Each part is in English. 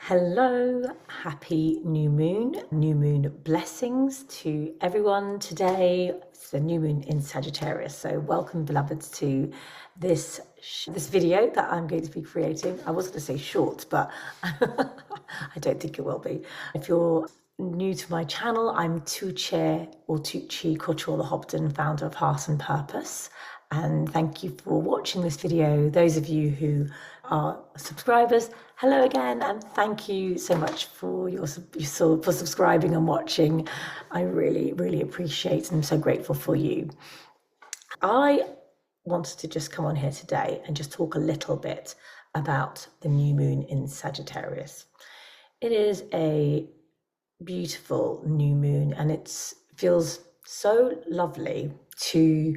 Hello, happy new moon blessings to everyone today. It's the new moon in Sagittarius. So welcome, beloveds, to this video that I'm going to be creating. I was going to say short, but I don't think it will be. If you're new to my channel, I'm Tuğçe Koçoğlu-Hobden, founder of Heart and Purpose. And thank you for watching this video. Those of you who are subscribers, hello again, and thank you so much for for subscribing and watching. I really appreciate and I'm so grateful for you. I wanted to just come on here today and just talk a little bit about the new moon in Sagittarius. It is a beautiful new moon, and it feels so lovely to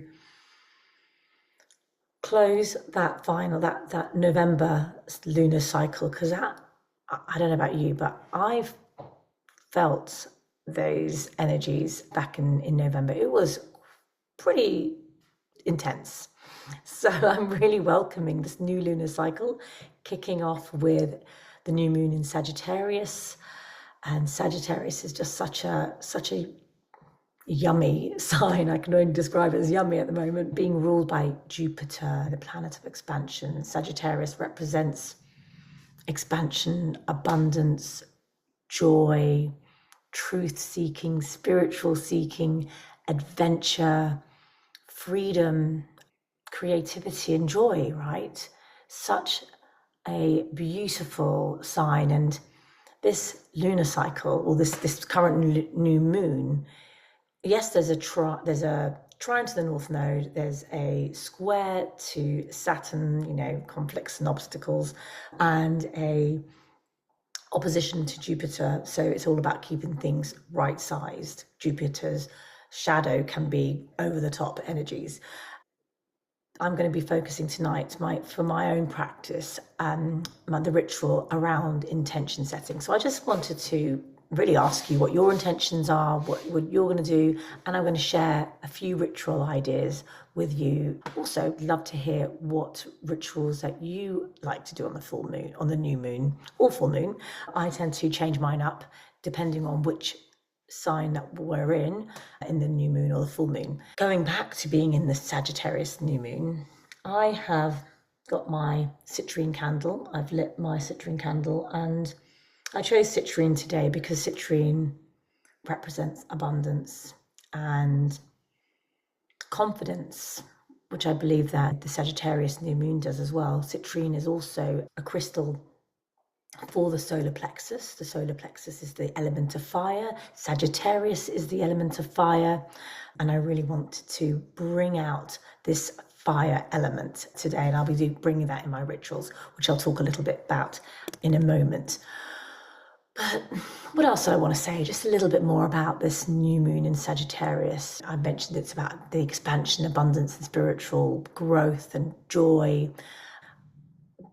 close that that November lunar cycle, because I don't know about you, but I've felt those energies back in November. It was pretty intense. So I'm really welcoming this new lunar cycle, kicking off with the new moon in Sagittarius. And Sagittarius is just such a yummy sign. I can only describe it as yummy at the moment, being ruled by Jupiter, the planet of expansion. Sagittarius represents expansion, abundance, joy, truth seeking, spiritual seeking, adventure, freedom, creativity, and joy, right? Such a beautiful sign. And this lunar cycle, or this current new moon, yes, there's a trine to the North Node, there's a square to Saturn, conflicts and obstacles, and a opposition to Jupiter. So it's all about keeping things right-sized. Jupiter's shadow can be over-the-top energies. I'm going to be focusing tonight for my own practice, the ritual around intention setting. So I just wanted to really ask you what your intentions are, what you're going to do, and I'm going to share a few ritual ideas with you. Also, love to hear what rituals that you like to do on the full moon, on the new moon or full moon. I tend to change mine up depending on which sign that we're in the new moon or the full moon. Going back to being in the Sagittarius new moon, I have got my citrine candle. I've lit my citrine candle, and I chose citrine today because citrine represents abundance and confidence, which I believe that the Sagittarius new moon does as well. Citrine is also a crystal for the solar plexus. The solar plexus is the element of fire. Sagittarius is the element of fire. And I really want to bring out this fire element today. And I'll be bringing that in my rituals, which I'll talk a little bit about in a moment. But what else do I want to say? Just a little bit more about this new moon in Sagittarius. I mentioned it's about the expansion, abundance, and spiritual growth and joy.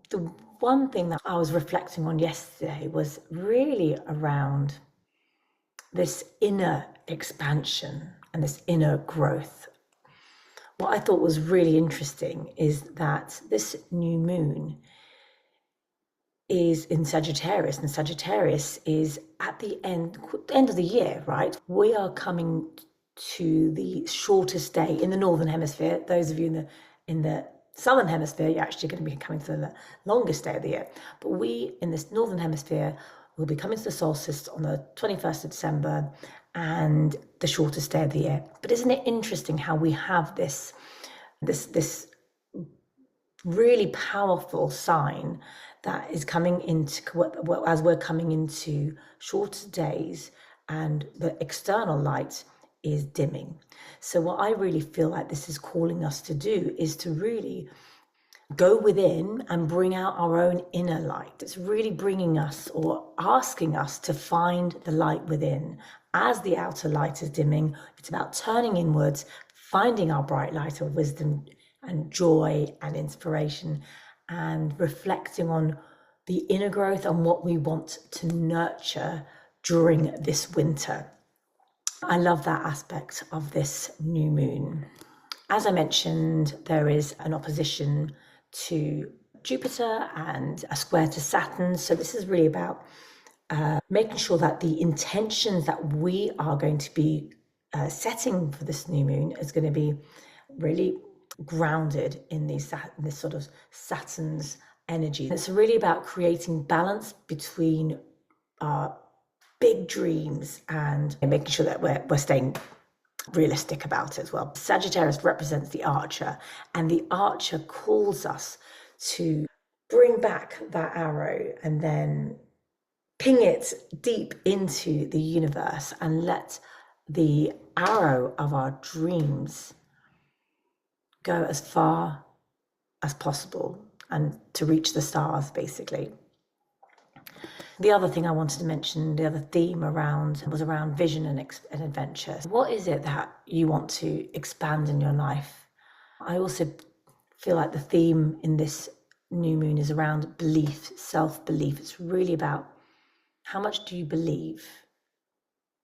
The one thing that I was reflecting on yesterday was really around this inner expansion and this inner growth. What I thought was really interesting is that this new moon is in Sagittarius, and Sagittarius is at the end of the year, right? We are coming to the shortest day in the Northern Hemisphere. Those of you in the Southern Hemisphere, you're actually going to be coming to the longest day of the year. But we in this Northern Hemisphere will be coming to the solstice on the 21st of December and the shortest day of the year. But isn't it interesting how we have this really powerful sign that is coming into, as we're coming into shorter days and the external light is dimming. So what I really feel like this is calling us to do is to really go within and bring out our own inner light. It's really bringing us or asking us to find the light within. As the outer light is dimming, it's about turning inwards, finding our bright light of wisdom and joy and inspiration, and reflecting on the inner growth and what we want to nurture during this winter. I love that aspect of this new moon. As I mentioned, there is an opposition to Jupiter and a square to Saturn. So this is really about making sure that the intentions that we are going to be setting for this new moon is going to be really grounded in this sort of Saturn's energy. It's really about creating balance between our big dreams and making sure that we're staying realistic about it as well. Sagittarius represents the archer, and the archer calls us to bring back that arrow and then ping it deep into the universe and let the arrow of our dreams go as far as possible and to reach the stars, basically. The other thing I wanted to mention, the other theme was around vision and adventure. What is it that you want to expand in your life? I also feel like the theme in this new moon is around belief, self-belief. It's really about how much do you believe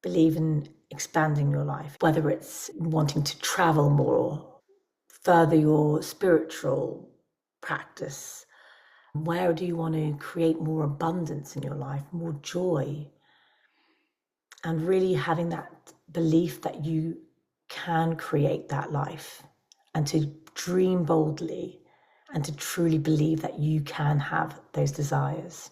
in expanding your life, whether it's wanting to travel more, further your spiritual practice. Where do you want to create more abundance in your life, more joy? And really having that belief that you can create that life and to dream boldly and to truly believe that you can have those desires.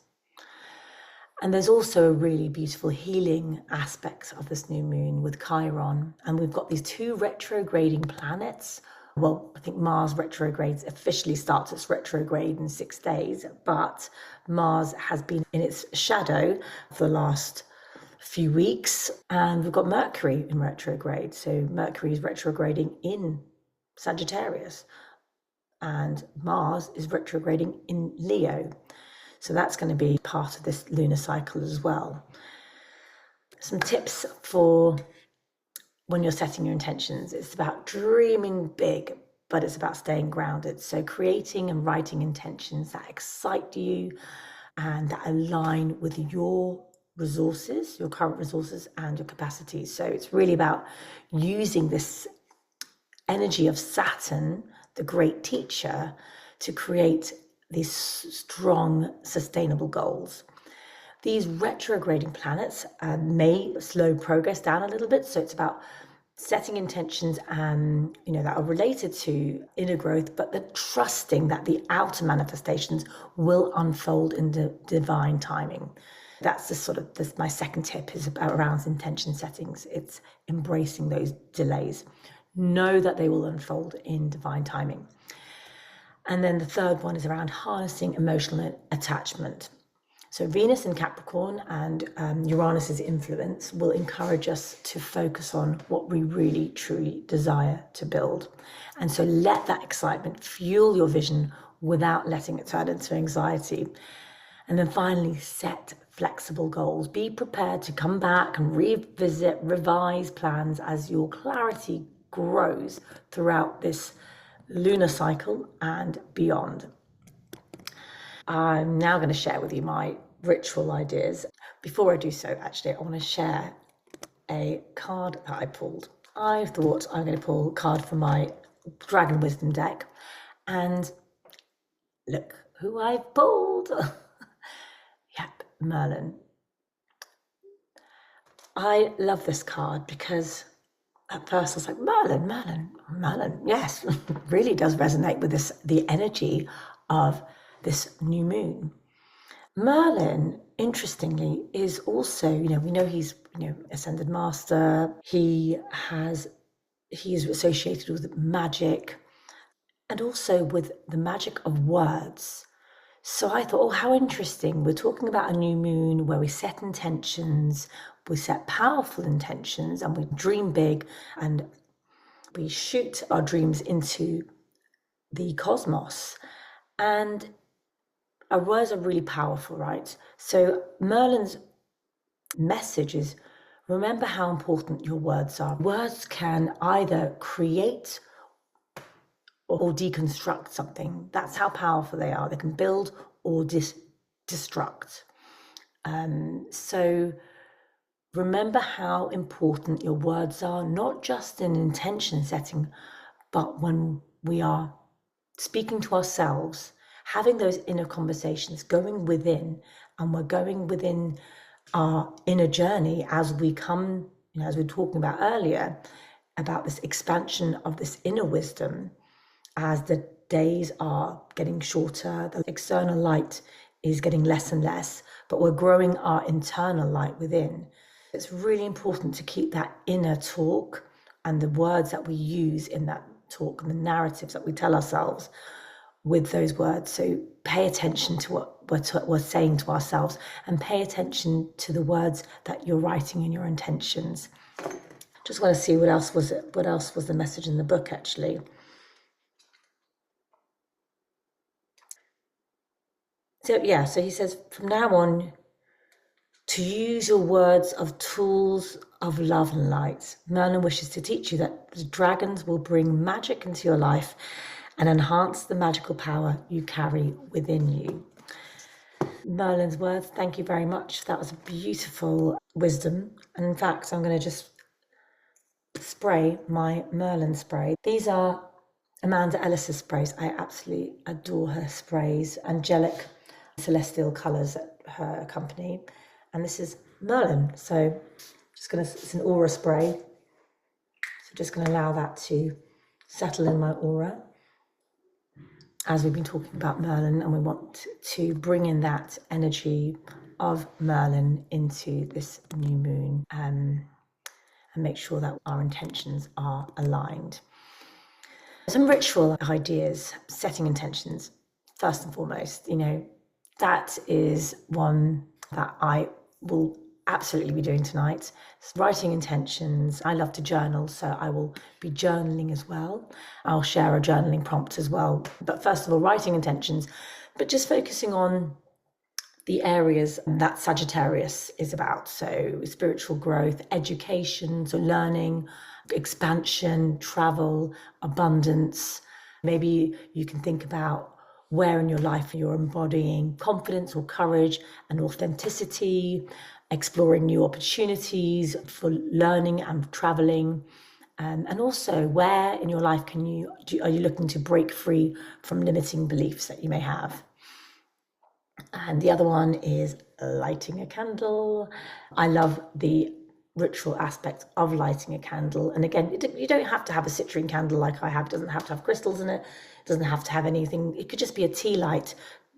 And there's also a really beautiful healing aspect of this new moon with Chiron. And we've got these two retrograding planets. Well, I think Mars retrogrades officially starts its retrograde in 6 days, but Mars has been in its shadow for the last few weeks. And we've got Mercury in retrograde. So Mercury is retrograding in Sagittarius and Mars is retrograding in Leo. So that's going to be part of this lunar cycle as well. Some tips for when you're setting your intentions. It's about dreaming big, but it's about staying grounded. So creating and writing intentions that excite you and that align with your resources, your current resources and your capacities. So it's really about using this energy of Saturn, the great teacher, to create these strong, sustainable goals. These retrograding planets may slow progress down a little bit. So it's about setting intentions that are related to inner growth, but then trusting that the outer manifestations will unfold in the divine timing. That's my second tip is around intention settings. It's embracing those delays. Know that they will unfold in divine timing. And then the third one is around harnessing emotional attachment. So Venus in Capricorn and Uranus's influence will encourage us to focus on what we really, truly desire to build. And so let that excitement fuel your vision without letting it turn into anxiety. And then finally, set flexible goals. Be prepared to come back and revisit, revise plans as your clarity grows throughout this lunar cycle and beyond. I'm now going to share with you my ritual ideas. Before I do so, actually, I want to share a card that I pulled. I thought I'm going to pull a card from my Dragon Wisdom deck, and look who I've pulled. Yep, Merlin. I love this card because at first I was like, Merlin, yes, really does resonate with the energy of this new moon. Merlin, interestingly, is also, we know he's, ascended master. He is associated with magic and also with the magic of words. So I thought, how interesting. We're talking about a new moon where we set intentions, we set powerful intentions, and we dream big, and we shoot our dreams into the cosmos. And our words are really powerful, right? So Merlin's message is, remember how important your words are. Words can either create or deconstruct something. That's how powerful they are. They can build or destruct. So remember how important your words are, not just in intention setting, but when we are speaking to ourselves, having those inner conversations, going within, and we're going within our inner journey as we come, as we were talking about earlier, about this expansion of this inner wisdom as the days are getting shorter, the external light is getting less and less, but we're growing our internal light within. It's really important to keep that inner talk and the words that we use in that talk and the narratives that we tell ourselves with those words. So pay attention to what we're saying to ourselves, and pay attention to the words that you're writing in your intentions. Just want to see what else was the message in the book, actually. So he says, from now on, to use your words of tools of love and light. Merlin wishes to teach you that the dragons will bring magic into your life and enhance the magical power you carry within you. Merlin's words, thank you very much. That was a beautiful wisdom. And in fact, I'm going to just spray my Merlin spray. These are Amanda Ellis's sprays. I absolutely adore her sprays. Angelic celestial colours at her company. And this is Merlin. So it's an aura spray. So just going to allow that to settle in my aura as we've been talking about Merlin, and we want to bring in that energy of Merlin into this new moon and make sure that our intentions are aligned. Some ritual ideas, setting intentions, first and foremost, that is one that I will absolutely be doing tonight. It's writing intentions. I love to journal, so I will be journaling as well. I'll share a journaling prompt as well. But first of all, writing intentions, but just focusing on the areas that Sagittarius is about. So spiritual growth, education, so learning, expansion, travel, abundance. Maybe you can think about where in your life you're embodying confidence or courage and authenticity, exploring new opportunities for learning and traveling. And also, where in your life are you looking to break free from limiting beliefs that you may have? And the other one is lighting a candle. I love the ritual aspect of lighting a candle. And again, you don't have to have a citrine candle like I have. It doesn't have to have crystals in it. It doesn't have to have anything. It could just be a tea light.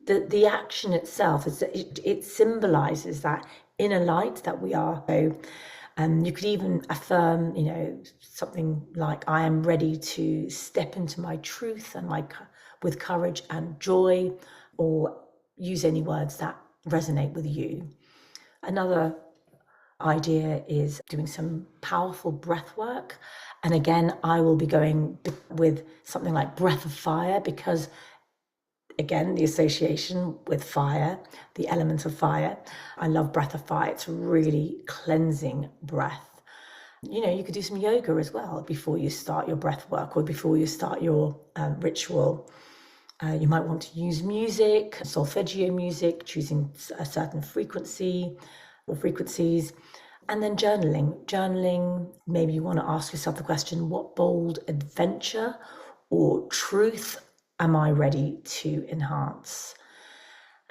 The action itself is that it symbolizes that inner light that we are. So you could even affirm, something like, I am ready to step into my truth and with courage and joy, or use any words that resonate with you. Another idea is doing some powerful breath work. And again, I will be going with something like breath of fire, because again, the association with fire, the element of fire. I love breath of fire. It's a really cleansing breath. You could do some yoga as well before you start your breath work or before you start your ritual. You might want to use music, solfeggio music, choosing a certain frequency or frequencies. And then journaling, maybe you want to ask yourself the question, what bold adventure or truth am I ready to enhance?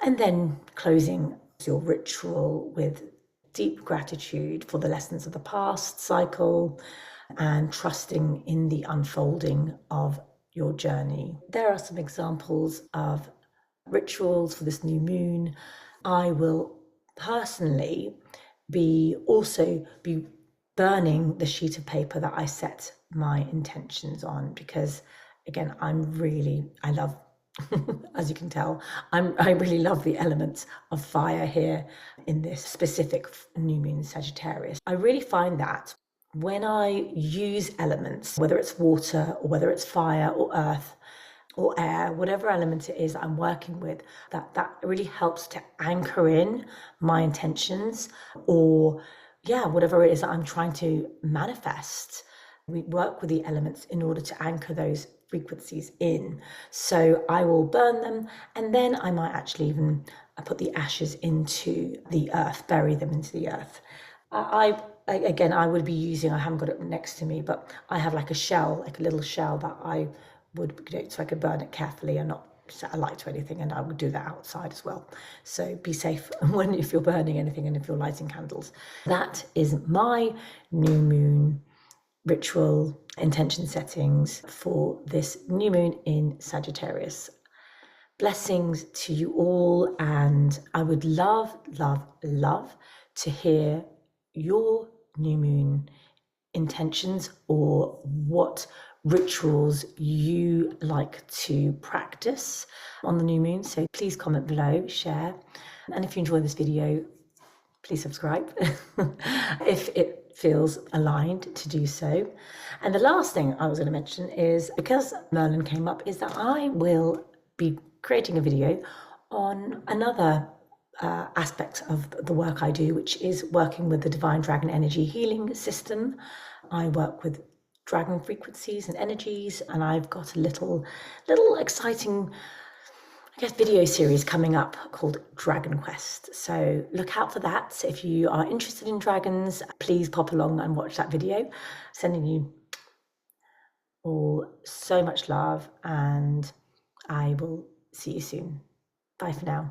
And then closing your ritual with deep gratitude for the lessons of the past cycle and trusting in the unfolding of your journey. There are some examples of rituals for this new moon. I will personally be burning the sheet of paper that I set my intentions on, because again, I love, as you can tell, I really love the elements of fire here in this specific new moon Sagittarius. I really find that when I use elements, whether it's water or whether it's fire or earth or air, whatever element it is that I'm working with, that really helps to anchor in my intentions or whatever it is that I'm trying to manifest. We work with the elements in order to anchor those frequencies in. So I will burn them, and then I might actually even put the ashes into the earth, bury them into the earth. I would be using, I haven't got it next to me, but I have like a little shell that I would, so I could burn it carefully and not set a light to anything, and I would do that outside as well. So be safe if you're burning anything and if you're lighting candles. That is my new moon ritual intention settings for this new moon in Sagittarius. Blessings to you all, and I would love to hear your new moon intentions or what rituals you like to practice on the new moon. So please comment below, share, and if you enjoy this video, please subscribe if it feels aligned to do so. And the last thing I was going to mention is, because Merlin came up, is that I will be creating a video on another aspect of the work I do, which is working with the Divine Dragon Energy Healing System. I work with dragon frequencies and energies, and I've got a little exciting, I guess, video series coming up called Dragon Quest. So look out for that. If you are interested in dragons, please pop along and watch that video. Sending you all so much love, and I will see you soon. Bye for now.